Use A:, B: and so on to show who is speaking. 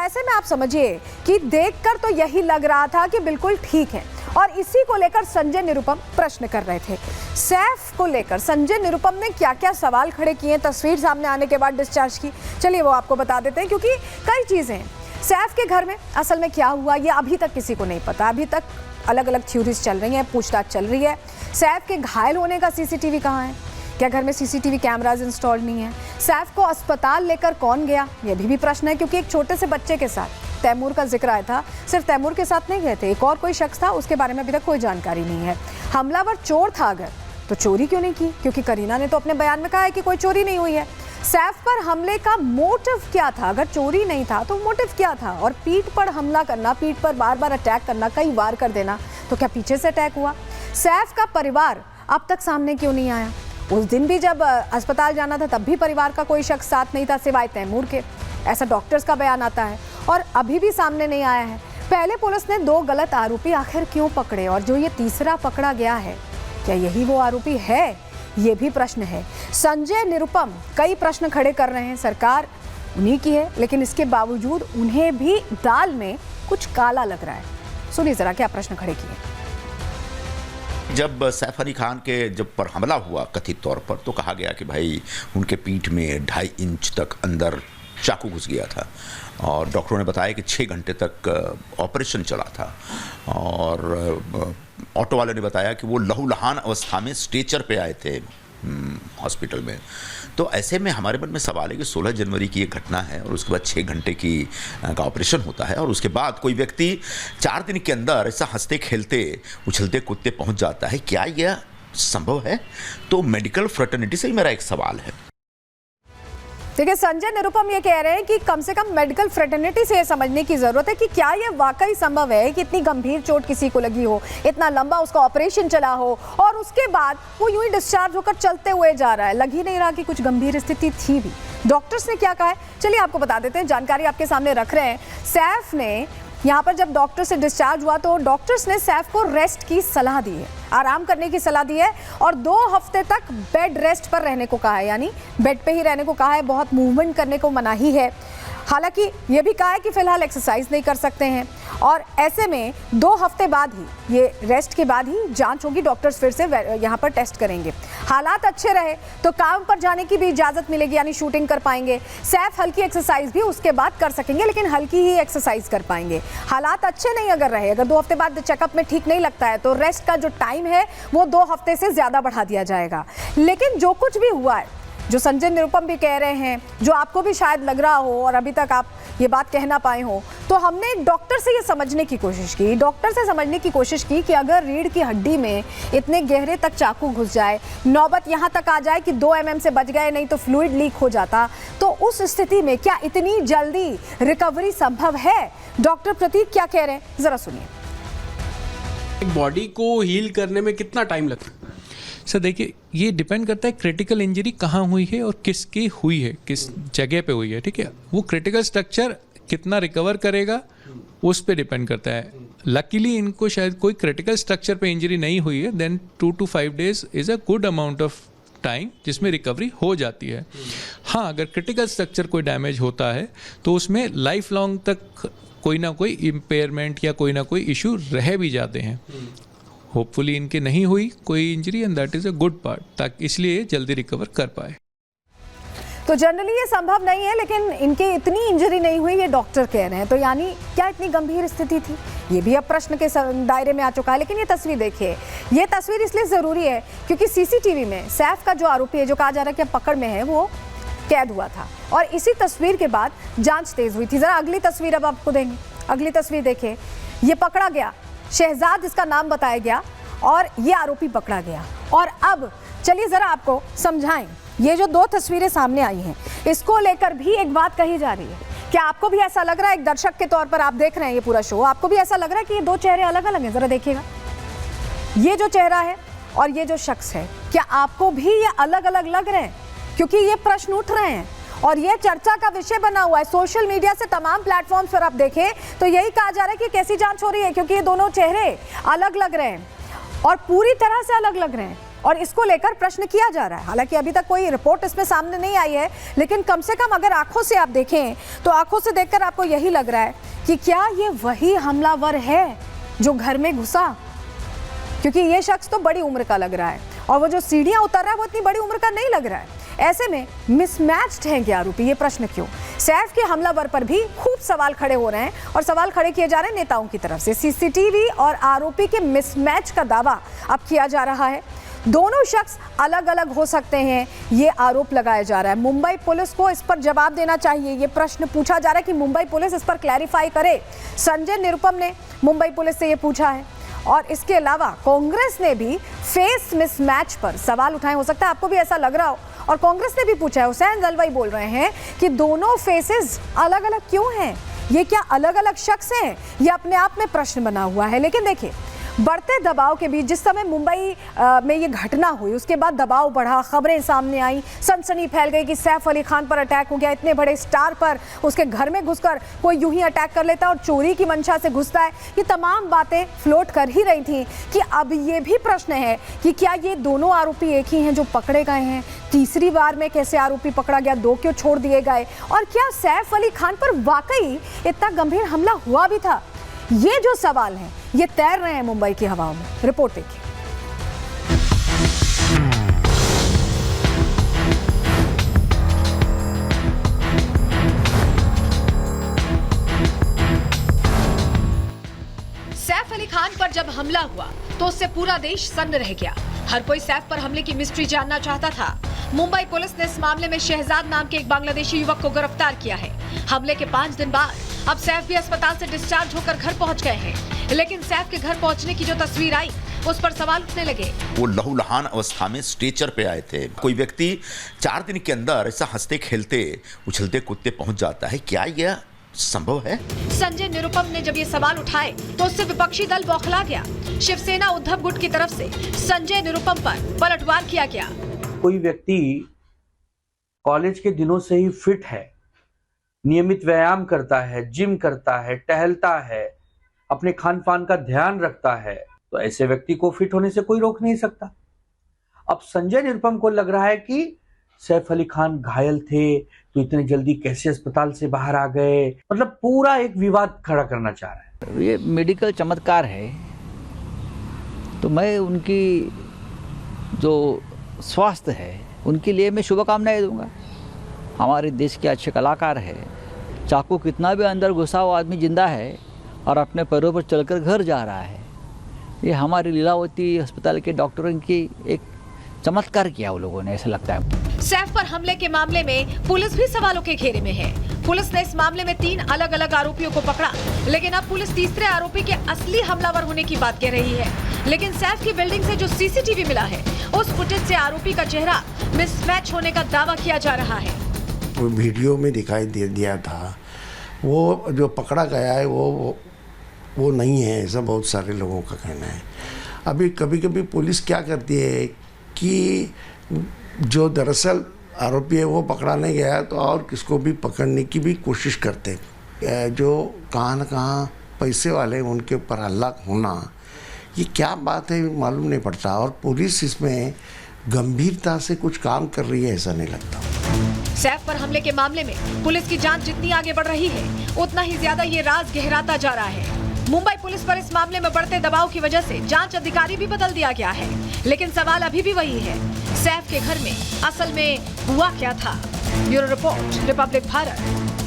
A: ऐसे में आप समझिए कि देखकर तो यही लग रहा था कि बिल्कुल ठीक है, और इसी को लेकर संजय निरुपम प्रश्न कर रहे थे। सैफ को लेकर संजय निरुपम ने क्या क्या सवाल खड़े किए तस्वीर सामने आने के बाद डिस्चार्ज की, चलिए वो आपको बता देते हैं, क्योंकि कई चीज़ें हैं। सैफ के घर में असल में क्या हुआ ये अभी तक किसी को नहीं पता। अभी तक अलग अलग थ्योरीज चल रही हैं, पूछताछ चल रही है। सैफ के घायल होने का सीसीटीवी कहाँ है? क्या घर में सीसीटीवी कैमराज इंस्टॉल नहीं है? सैफ को अस्पताल लेकर कौन गया, ये भी प्रश्न है, क्योंकि एक छोटे से बच्चे के साथ तैमूर का जिक्र आया था। सिर्फ तैमूर के साथ नहीं गए थे, एक और कोई शख्स था, उसके बारे में अभी तक कोई जानकारी नहीं है। हमलावर चोर था अगर, तो चोरी क्यों नहीं की? क्योंकि करीना ने तो अपने बयान में कहा है कि कोई चोरी नहीं हुई है। सैफ पर हमले का मोटिव क्या था? अगर चोरी नहीं था तो मोटिव क्या था? और पीठ पर हमला करना, पीठ पर बार बार अटैक करना, कई वार कर देना, तो क्या पीछे से अटैक हुआ? सैफ का परिवार अब तक सामने क्यों नहीं आया? उस दिन भी जब अस्पताल जाना था तब भी परिवार का कोई शख्स साथ नहीं था सिवाय तैमूर के, ऐसा डॉक्टर्स का बयान आता है, और अभी भी सामने नहीं आया है। पहले पुलिस ने 2 गलत आरोपी आखिर क्यों पकड़े, और जो ये तीसरा पकड़ा गया है क्या यही वो आरोपी है? ये भी प्रश्न है। संजय निरुपम कई प्रश्न खड़े कर रहे हैं, सरकार उन्हीं की है, लेकिन इसके बावजूद उन्हें भी दाल में कुछ काला लग रहा है। सुनिए जरा क्या प्रश्न खड़े किए।
B: जब सैफ अली खान के जब पर हमला हुआ कथित तौर पर, तो कहा गया कि भाई उनके पीठ में 2.5 इंच तक अंदर चाकू घुस गया था, और डॉक्टरों ने बताया कि 6 घंटे तक ऑपरेशन चला था, और ऑटो वाले ने बताया कि वो लहूलुहान अवस्था में स्ट्रेचर पे आए थे हॉस्पिटल में। तो ऐसे में हमारे मन में सवाल है कि 16 जनवरी की ये घटना है, और उसके बाद 6 घंटे का ऑपरेशन होता है, और उसके बाद कोई व्यक्ति 4 दिन के अंदर ऐसा हंसते खेलते उछलते कूदते पहुंच जाता है, क्या यह संभव है? तो मेडिकल फ्रेटर्निटी से ही मेरा एक सवाल है।
A: देखिए, संजय निरुपम ये कह रहे हैं कि कम से कम मेडिकल फ्रेटर्निटी से ये समझने की जरूरत है कि क्या ये वाकई संभव है कि इतनी गंभीर चोट किसी को लगी हो, इतना लंबा उसका ऑपरेशन चला हो, और उसके बाद वो यूं ही डिस्चार्ज होकर चलते हुए जा रहा है। लग ही नहीं रहा कि कुछ गंभीर स्थिति थी भी। डॉक्टर्स ने क्या कहा है, चलिए आपको बता देते हैं, जानकारी आपके सामने रख रहे हैं। सैफ ने यहाँ पर जब डॉक्टर से डिस्चार्ज हुआ तो डॉक्टर्स ने सैफ को रेस्ट की सलाह दी है, आराम करने की सलाह दी है, और 2 हफ्ते तक बेड रेस्ट पर रहने को कहा है, यानी बेड पे ही रहने को कहा है, बहुत मूवमेंट करने को मनाही है। हालांकि ये भी कहा है कि फिलहाल एक्सरसाइज नहीं कर सकते हैं, और ऐसे में 2 हफ्ते बाद ही, ये रेस्ट के बाद ही जांच होगी, डॉक्टर्स फिर से यहाँ पर टेस्ट करेंगे। हालात अच्छे रहे तो काम पर जाने की भी इजाज़त मिलेगी, यानी शूटिंग कर पाएंगे। सैफ हल्की एक्सरसाइज भी उसके बाद कर सकेंगे, लेकिन हल्की ही एक्सरसाइज कर पाएंगे। हालात अच्छे नहीं अगर रहे, अगर 2 हफ्ते बाद चेकअप में ठीक नहीं लगता है, तो रेस्ट का जो टाइम है वो 2 हफ्ते से ज़्यादा बढ़ा दिया जाएगा। लेकिन जो कुछ भी हुआ है, जो संजय निरुपम भी कह रहे हैं, जो आपको भी शायद लग रहा हो और अभी तक आप ये बात कह ना पाए हो, तो हमने डॉक्टर से ये समझने की कोशिश की, डॉक्टर से समझने की कोशिश की कि अगर रीढ़ की हड्डी में इतने गहरे तक चाकू घुस जाए, नौबत यहाँ तक आ जाए कि 2 mm से बच गए, नहीं तो फ्लूइड लीक हो जाता, तो उस स्थिति में क्या इतनी जल्दी रिकवरी संभव है? डॉक्टर प्रतीक क्या कह रहे हैं, जरा सुनिए।
C: बॉडी को हील करने में कितना टाइम लगता है?
D: सर देखिए, ये डिपेंड करता है क्रिटिकल इंजरी कहाँ हुई है और किसकी हुई है, किस जगह पे हुई है, ठीक है। वो क्रिटिकल स्ट्रक्चर कितना रिकवर करेगा उस पे डिपेंड करता है। लकीली इनको शायद कोई क्रिटिकल स्ट्रक्चर पे इंजरी नहीं हुई है, then 2 to 5 days is a good amount of time जिसमें रिकवरी हो जाती है। हाँ, अगर क्रिटिकल स्ट्रक्चर कोई डैमेज होता है तो उसमें लाइफ लॉन्ग तक कोई ना कोई इम्पेयरमेंट या कोई ना कोई इशू रह भी जाते हैं। होपफुली इनके नहीं हुई कोई injury, and that is a good part, ताकि इसलिए जल्दी रिकवर कर पाए।
A: तो जनरली ये संभव नहीं है, लेकिन इनके इतनी इंजरी नहीं हुई, ये डॉक्टर कह रहे हैं, तो यानी क्या इतनी गंभीर स्थिति थी? ये भी अब प्रश्न के दायरे में आ चुका है। लेकिन ये तस्वीर देखिए, ये तस्वीर इसलिए ज़रूरी है क्योंकि सीसीटीवी में सैफ का जो आरोपी है, जो कहा जा रहा है कि पकड़ में है, वो कैद हुआ था, और इसी तस्वीर के बाद जाँच तेज़ हुई थी। ज़रा अगली तस्वीर अब आपको देंगे, अगली तस्वीर देखिए। ये पकड़ा गया, शहजाद इसका नाम बताया गया, और ये आरोपी पकड़ा गया। और अब चलिए ज़रा आपको समझाएं, ये जो 2 तस्वीरें सामने आई हैं, इसको लेकर भी एक बात कही जा रही है। क्या आपको भी ऐसा लग रहा है, एक दर्शक के तौर पर आप देख रहे हैं ये पूरा शो, आपको भी ऐसा लग रहा है कि ये 2 चेहरे अलग अलग हैं? ज़रा देखिएगा, ये जो चेहरा है और ये जो शख्स है, क्या आपको भी ये अलग अलग लग रहे हैं? क्योंकि ये प्रश्न उठ रहे हैं और ये चर्चा का विषय बना हुआ है। सोशल मीडिया से तमाम प्लेटफॉर्म्स पर आप देखें तो यही कहा जा रहा है कि कैसी जांच हो रही है, क्योंकि ये दोनों चेहरे अलग लग रहे हैं और पूरी तरह से अलग लग रहे हैं। और इसको लेकर प्रश्न किया जा रहा है। हालांकि अभी तक कोई रिपोर्ट इसमें सामने नहीं आई है, लेकिन कम से कम अगर आंखों से आप देखें तो आंखों से देखकर आपको यही लग रहा है कि क्या ये वही हमलावर है जो घर में घुसा, क्योंकि ये शख्स तो बड़ी उम्र का लग रहा है और वो जो सीढ़ियां उतर रहा है वो इतनी बड़ी उम्र का नहीं लग रहा है। ऐसे में मिसमैच्ड हैं क्या आरोपी, ये प्रश्न क्यों? सैफ के हमलावर पर भी खूब सवाल खड़े हो रहे हैं और सवाल खड़े किए जा रहे हैं नेताओं की तरफ से। सीसीटीवी और आरोपी के मिसमैच का दावा अब किया जा रहा है। दोनों शख्स अलग अलग हो सकते हैं, ये आरोप लगाया जा रहा है। मुंबई पुलिस को इस पर जवाब देना चाहिए, ये प्रश्न पूछा जा रहा है कि मुंबई पुलिस इस पर क्लैरिफाई करे। संजय निरुपम ने मुंबई पुलिस से ये पूछा है और इसके अलावा कांग्रेस ने भी फेस मिसमैच पर सवाल उठाए। हो सकता है आपको भी ऐसा लग रहा हो, और कांग्रेस ने भी पूछा है। हुसैन दलवाई बोल रहे हैं कि दोनों फेसेस अलग अलग क्यों हैं, ये क्या अलग अलग शख्स हैं? ये अपने आप में प्रश्न बना हुआ है। लेकिन देखिए, बढ़ते दबाव के बीच जिस समय मुंबई में ये घटना हुई, उसके बाद दबाव बढ़ा, खबरें सामने आई, सनसनी फैल गई कि सैफ अली खान पर अटैक हो गया। इतने बड़े स्टार पर उसके घर में घुसकर कोई यूं ही अटैक कर लेता है और चोरी की मंशा से घुसता है। ये तमाम बातें फ्लोट कर ही रही थी कि अब ये भी प्रश्न है कि क्या ये दोनों आरोपी एक ही हैं जो पकड़े गए हैं? तीसरी बार में कैसे आरोपी पकड़ा गया, दो क्यों छोड़ दिए गए? और क्या सैफ अली खान पर वाकई इतना गंभीर हमला हुआ भी था? ये जो सवाल हैं ये तैर रहे हैं मुंबई की हवाओं में। रिपोर्ट देखिए। सैफ अली खान पर जब हमला हुआ तो उससे पूरा देश सन्न रह गया। हर कोई सैफ पर हमले की मिस्ट्री जानना चाहता था। मुंबई पुलिस ने इस मामले में शहजाद नाम के एक बांग्लादेशी युवक को गिरफ्तार किया है। हमले के 5 दिन बाद अब सैफ भी अस्पताल से डिस्चार्ज होकर घर पहुंच गए हैं, लेकिन सैफ के घर पहुंचने की जो तस्वीर आई उस पर सवाल उठने लगे।
B: वो लहूलुहान अवस्था में स्ट्रेचर पे आए थे। कोई व्यक्ति 4 दिन के अंदर ऐसा हंसते खेलते उछलते कूदते पहुंच जाता है, क्या यह संभव है?
A: संजय निरुपम ने जब ये सवाल उठाए तो उससे विपक्षी दल बौखला गया। शिवसेना उद्धव गुट की तरफ से संजय निरुपम पर पलटवार किया गया।
E: कोई व्यक्ति कॉलेज के दिनों से ही फिट है, नियमित व्यायाम करता है, जिम करता है, टहलता है, अपने खान पान का ध्यान रखता है, तो ऐसे व्यक्ति को फिट होने से कोई रोक नहीं सकता। अब संजय निरुपम को लग रहा है कि सैफ अली खान घायल थे तो इतने जल्दी कैसे अस्पताल से बाहर आ गए, मतलब पूरा एक विवाद खड़ा करना चाह रहा है।
F: ये मेडिकल चमत्कार है, तो मैं उनकी जो स्वास्थ्य है उनके लिए मैं शुभकामनाएं दूंगा। हमारे देश के अच्छे कलाकार है, चाकू कितना भी अंदर घुसा हुआ आदमी जिंदा है और अपने पैरों पर चलकर घर जा रहा है। ये हमारी लीलावती अस्पताल के डॉक्टरों की एक चमत्कार किया वो लोगों ने, ऐसा लगता है।
A: सैफ पर हमले के मामले में पुलिस भी सवालों के घेरे में है। पुलिस ने इस मामले में 3 अलग अलग आरोपियों को पकड़ा, लेकिन अब पुलिस तीसरे आरोपी के असली हमलावर होने की बात कह रही है। लेकिन सैफ की बिल्डिंग से जो सीसीटीवी मिला है उस फुटेज से आरोपी का चेहरा मिसमैच होने का दावा किया जा रहा है।
G: वो वीडियो में दिखाई दे दिया था, वो जो पकड़ा गया है वो नहीं है, ऐसा बहुत सारे लोगों का कहना है। अभी कभी कभी पुलिस क्या करती है कि जो दरअसल आरोपी है वो पकड़ा नहीं गया तो और किसको भी पकड़ने की भी कोशिश करते हैं। जो कहाँ न कहाँ पैसे वाले उनके ऊपर हल्ला होना, ये क्या बात है मालूम नहीं पड़ता। और पुलिस इसमें गंभीरता से कुछ काम कर रही है ऐसा नहीं लगता।
A: सैफ पर हमले के मामले में पुलिस की जांच जितनी आगे बढ़ रही है उतना ही ज्यादा ये राज गहराता जा रहा है। मुंबई पुलिस पर इस मामले में बढ़ते दबाव की वजह से जांच अधिकारी भी बदल दिया गया है, लेकिन सवाल अभी भी वही है, सैफ के घर में असल में हुआ क्या था? Bureau report, Republic Bharat.